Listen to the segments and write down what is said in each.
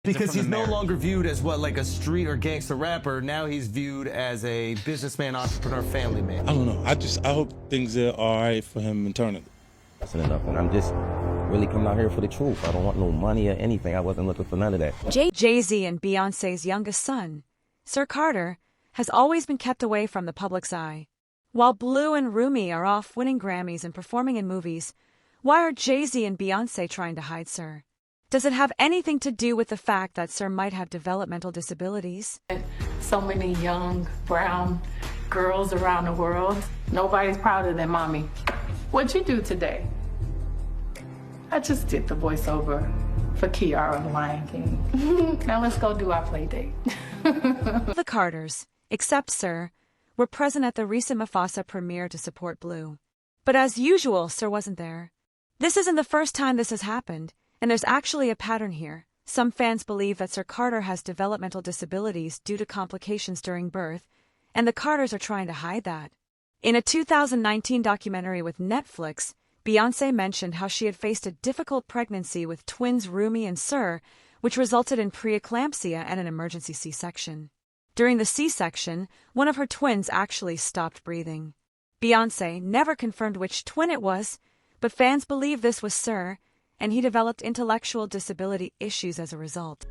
Because he's no longer viewed as like a street or gangster rapper. Now he's viewed as a businessman, entrepreneur, family man. I don't know. I hope things are all right for him internally. That's enough, and I'm just really coming out here for the truth. I don't want no money or anything. I wasn't looking for none of that. Jay-Z and Beyoncé's youngest son, Sir Carter, has always been kept away from the public's eye. While Blue and Rumi are off winning Grammys and performing in movies, why are Jay-Z and Beyoncé trying to hide Sir? Does it have anything to do with the fact that Sir might have developmental disabilities? So many young brown girls around the world. Nobody's prouder than mommy. What'd you do today? I just did the voiceover for Kiara the Lion King. Now let's go do our play date. The Carters, except Sir, were present at the recent Mufasa premiere to support Blue. But as usual, Sir wasn't there. This isn't the first time this has happened. And there's actually a pattern here. Some fans believe that Sir Carter has developmental disabilities due to complications during birth, and the Carters are trying to hide that. In a 2019 documentary with Netflix, Beyoncé mentioned how she had faced a difficult pregnancy with twins Rumi and Sir, which resulted in preeclampsia and an emergency C-section. During the C-section, one of her twins actually stopped breathing. Beyoncé never confirmed which twin it was, but fans believe this was Sir, and he developed intellectual disability issues as a result.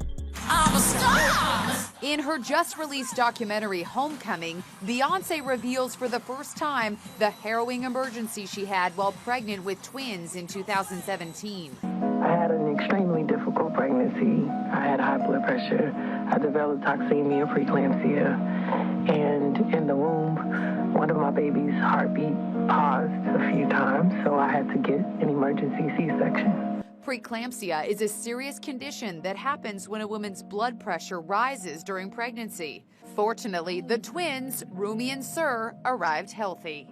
I'm a star! In her just-released documentary, Homecoming, Beyoncé reveals for the first time the harrowing emergency she had while pregnant with twins in 2017. I had an extremely difficult pregnancy. I had high blood pressure. I developed toxemia, preeclampsia, and in the womb, one of my baby's heartbeat paused a few times, so I had to get an emergency C-section. Preeclampsia is a serious condition that happens when a woman's blood pressure rises during pregnancy. Fortunately, the twins, Rumi and Sir, arrived healthy.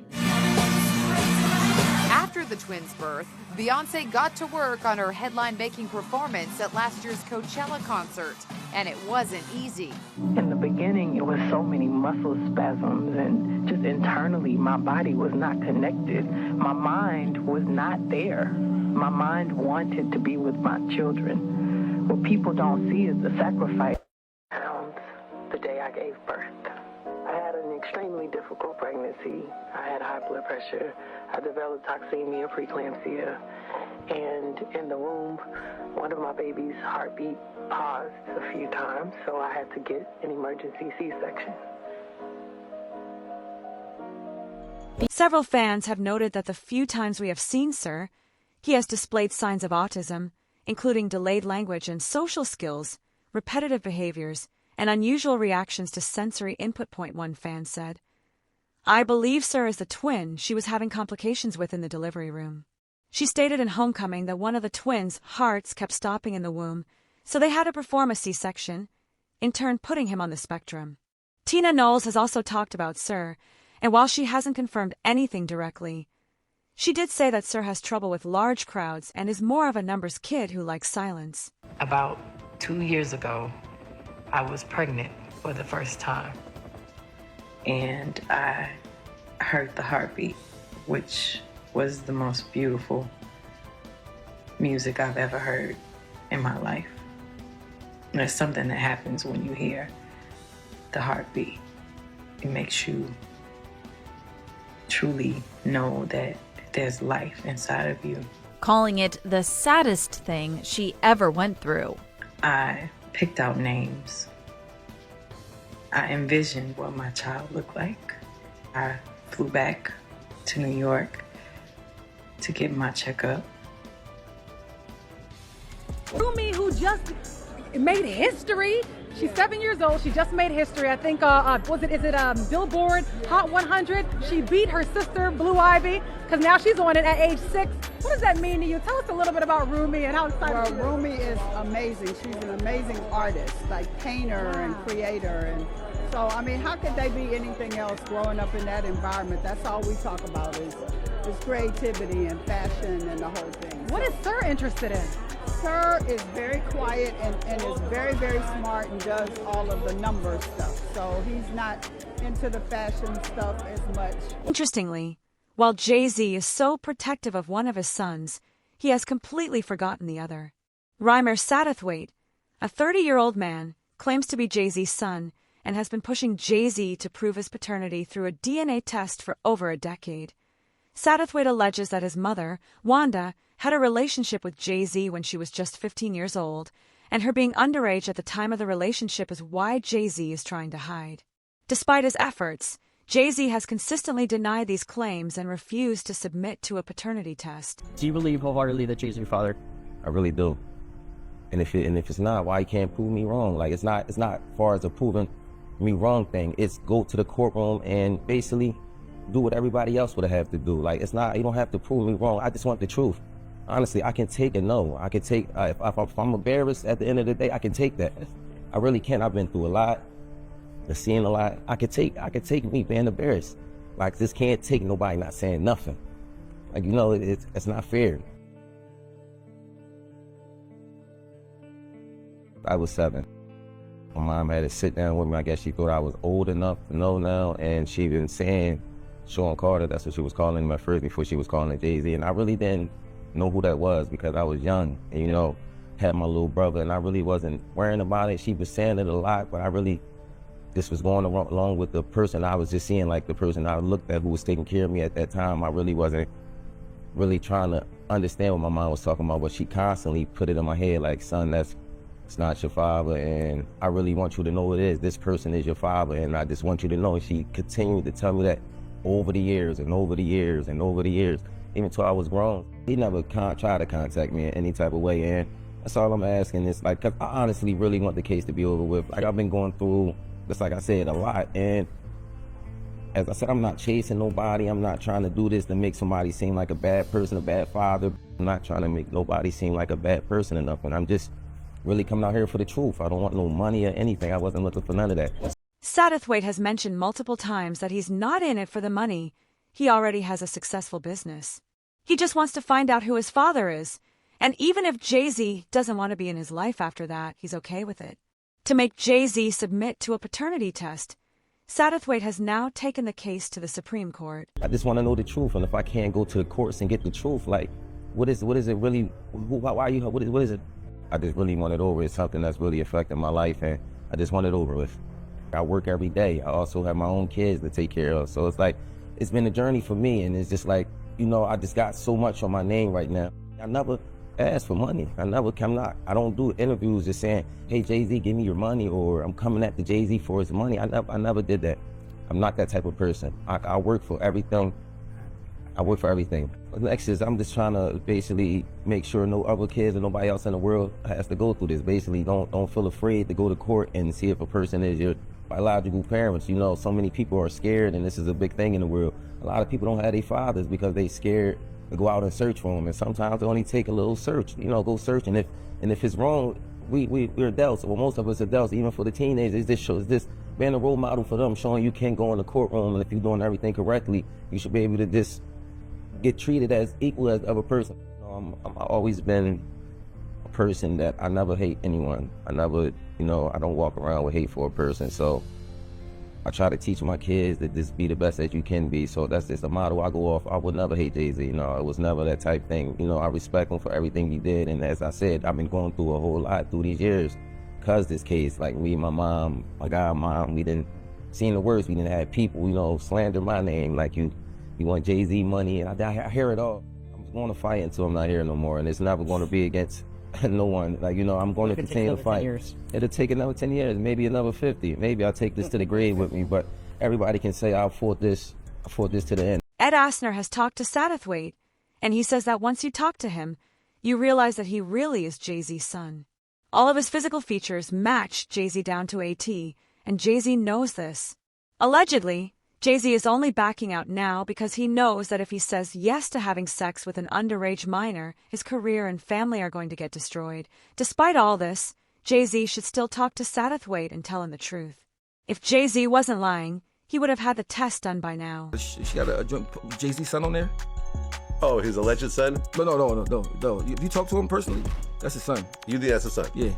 After the twins' birth, Beyoncé got to work on her headline-making performance at last year's Coachella concert, and it wasn't easy. In the beginning, it was so many muscle spasms, and just internally, my body was not connected. My mind was not there. My mind wanted to be with my children. What people don't see is the sacrifice. The day I gave birth. I had an extremely difficult pregnancy. I had high blood pressure. I developed toxemia, preeclampsia, and in the womb, one of my baby's heartbeat paused a few times, so I had to get an emergency C-section. Several fans have noted that the few times we have seen Sir, he has displayed signs of autism, including delayed language and social skills, repetitive behaviors, and unusual reactions to sensory input. One fan said, "I believe Sir is the twin she was having complications with in the delivery room." She stated in Homecoming that one of the twins' hearts kept stopping in the womb, so they had to perform a C-section, in turn putting him on the spectrum. Tina Knowles has also talked about Sir, and while she hasn't confirmed anything directly, she did say that Sir has trouble with large crowds and is more of a numbers kid who likes silence. About 2 years ago, I was pregnant for the first time, and I heard the heartbeat, which was the most beautiful music I've ever heard in my life. There's something that happens when you hear the heartbeat. It makes you truly know that there's life inside of you. Calling it the saddest thing she ever went through. I picked out names. I envisioned what my child looked like. I flew back to New York to get my checkup. Rumi, who just made history. She's 7 years old. She just made history. I think, Billboard Hot 100? She beat her sister, Blue Ivy, because now she's on it at age 6. What does that mean to you? Tell us a little bit about Rumi and how excited she is. Well, Rumi is amazing. She's an amazing artist, like painter and creator. And so, I mean, how could they be anything else growing up in that environment? That's all we talk about is creativity and fashion and the whole thing. What is Sir interested in? Sir is very quiet and is very, very smart and does all of the number stuff. So he's not into the fashion stuff as much. Interestingly, while Jay-Z is so protective of one of his sons, he has completely forgotten the other. Rhymer Satterthwaite, A 30-year-old man claims to be Jay-Z's son and has been pushing Jay-Z to prove his paternity through a DNA test for over a decade. Satterthwaite alleges that his mother, Wanda, had a relationship with Jay-Z when she was just 15 years old, and her being underage at the time of the relationship is why Jay-Z is trying to hide. Despite his efforts, Jay-Z has consistently denied these claims and refused to submit to a paternity test. Do you believe wholeheartedly that Jay-Z your father? I really do. And if it's not, why you can't prove me wrong? Like, it's not far as a proving me wrong thing. It's go to the courtroom and basically do what everybody else would have to do. Like, it's not, you don't have to prove me wrong. I just want the truth. Honestly, I can take a no. I can take, if I'm embarrassed at the end of the day, I can take that. I really can. I've been through a lot, I've seen a lot. I could take me being embarrassed. Like, this can't take nobody not saying nothing. Like, you know, it's not fair. I was 7. My mom had to sit down with me. I guess she thought I was old enough to know now, and she been saying Sean Carter, that's what she was calling him at first before she was calling it Jay-Z, and I really didn't know who that was because I was young and, you know, had my little brother, and I really wasn't worrying about it. She was saying it a lot, but I really just was going along with the person I was just seeing, like the person I looked at who was taking care of me at that time. I really wasn't really trying to understand what my mom was talking about, but she constantly put it in my head like, son, it's not your father, and I really want you to know it is. This person is your father, and I just want you to know. She continued to tell me that over the years and over the years and over the years, even till I was grown. He never tried to contact me in any type of way, and that's all I'm asking is, like, 'cause I honestly really want the case to be over with. Like, I've been going through, just like I said, a lot, and as I said, I'm not chasing nobody. I'm not trying to do this to make somebody seem like a bad person, a bad father. I'm not trying to make nobody seem like a bad person or nothing. I'm just really coming out here for the truth. I don't want no money or anything. I wasn't looking for none of that. Satterthwaite has mentioned multiple times that he's not in it for the money. He already has a successful business. He just wants to find out who his father is. And even if Jay-Z doesn't want to be in his life after that, he's okay with it. To make Jay-Z submit to a paternity test, Satterthwaite has now taken the case to the Supreme Court. I just want to know the truth, and if I can't go to the courts and get the truth, like, what is it really, what is it? I just really want it over. It's something that's really affecting my life, and I just want it over with. I work every day. I also have my own kids to take care of. So it's like, it's been a journey for me, and it's just like, you know, I just got so much on my name right now. I never asked for money. I don't do interviews just saying, hey, Jay-Z, give me your money, or I'm coming at the Jay-Z for his money. I never did that. I'm not that type of person. I work for everything. Next is, I'm just trying to basically make sure no other kids or nobody else in the world has to go through this. Basically, don't feel afraid to go to court and see if a person is your biological parents. You know, so many people are scared, and this is a big thing in the world. A lot of people don't have their fathers because they scared to go out and search for them, and sometimes it only take a little search. You know, go search, and if it's wrong, we're adults. Well, most of us adults, even for the teenagers, this being a role model for them, showing you can go in the courtroom, and if you're doing everything correctly, you should be able to just get treated as equal as other person. You know, I've always been a person that I never hate anyone. I never, you know, I don't walk around with hate for a person. So I try to teach my kids that just be the best that you can be. So that's just a motto I go off. I would never hate Jay-Z. You know, it was never that type thing. You know, I respect him for everything he did. And as I said, I've been going through a whole lot through these years because this case, like me, my mom, my godmom, we didn't seen the worst. We didn't have people, you know, slander my name like you want Jay-Z money, and I hear it all. I'm going to fight until I'm not here no more, and it's never going to be against no one. Like, you know, I'm going to continue to fight. It'll take another 10 years, maybe another 50. Maybe I'll take this to the grave with me, but everybody can say I fought this to the end. Ed Asner has talked to Satterthwaite, and he says that once you talk to him, you realize that he really is Jay-Z's son. All of his physical features match Jay-Z down to a T, and Jay-Z knows this. Allegedly, Jay-Z is only backing out now because he knows that if he says yes to having sex with an underage minor, his career and family are going to get destroyed. Despite all this, Jay-Z should still talk to Satterthwaite and tell him the truth. If Jay-Z wasn't lying, he would have had the test done by now. She got a Jay-Z son on there? Oh, his alleged son? No. You talk to him personally? That's his son. You think that's his son? Yeah. You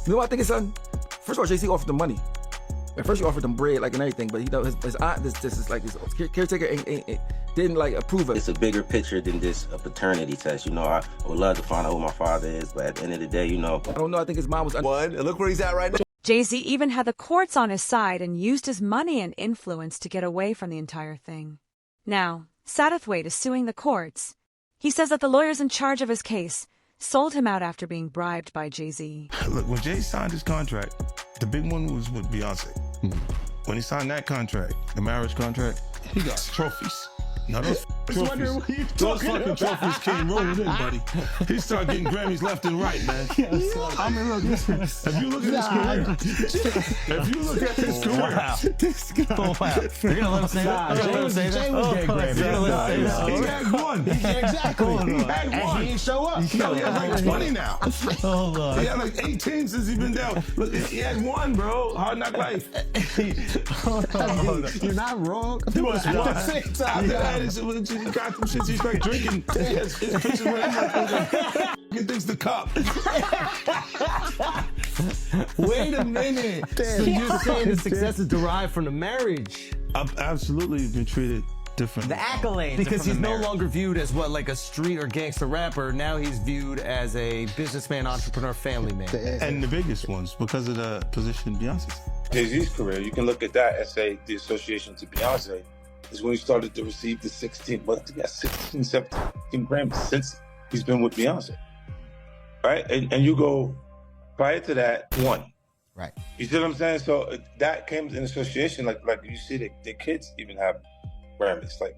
know what I think his son? First of all, Jay-Z offered him money. At first, you offered him bread, like, and everything, but his aunt, this is like his caretaker, ain't didn't like approve of it. It's a bigger picture than just a paternity test. You know, I would love to find out who my father is, but at the end of the day, you know. I don't know, I think his mom was One, and look where he's at right now. Jay-Z even had the courts on his side and used his money and influence to get away from the entire thing. Now, Satterthwaite is suing the courts. He says that the lawyers in charge of his case sold him out after being bribed by Jay-Z. Look, when Jay signed his contract, the big one was with Beyonce. When he signed that contract, the marriage contract, he got trophies. Now those trophies, those fucking trophies came rolling in, buddy. He started getting Grammys left and right, man. I mean, look, listen, if you look at his career, if you look at his career, You're gonna let him say that? You're gonna let him say that? He had one. Exactly. He had one. He didn't show up. He had like 20 now. He had like 18 since he's been down. Look, he had one, bro. Hard Knock Life. You're not wrong. He was one. At the same time, he got them shits. He started drinking. His pictures were he thinks the cup. Wait a minute. So you're saying the success is derived from the marriage? I've absolutely been treated differently. The accolades. Because he's no longer viewed as what, like a street or gangster rapper. Now he's viewed as a businessman, entrepreneur, family man. And the biggest ones because of the position Beyonce's. Jay-Z's career, you can look at that and say the association to Beyonce is when he started to receive the 16 17 Grammys since he's been with Beyonce. Right? And you go, prior to that, one. Right. You see what I'm saying? So that came in association, like you see their kids even have Grammys. Like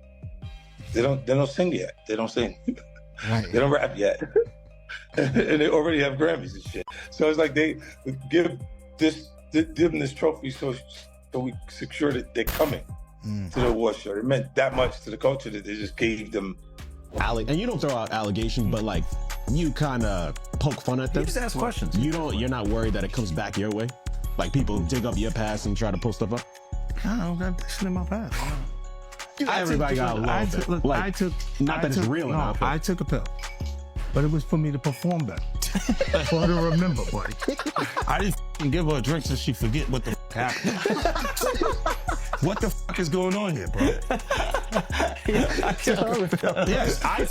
they don't sing yet. They don't sing. Right. They don't rap yet. And they already have Grammys and shit. So it's like they give them this trophy so we secure that they're coming to the award show. It meant that much to the culture that they just gave them. And you don't throw out allegations, but like you kind of poke fun at them. You just ask questions. You're not worried that it comes back your way? Like people dig up your past and try to pull stuff up? I don't got that shit in my past. Everybody got a little bit. I took a pill, but it was for me to perform better. For her to remember, buddy. I didn't give her a drink so she forget what the happened. What the is going on here, bro? Yes, I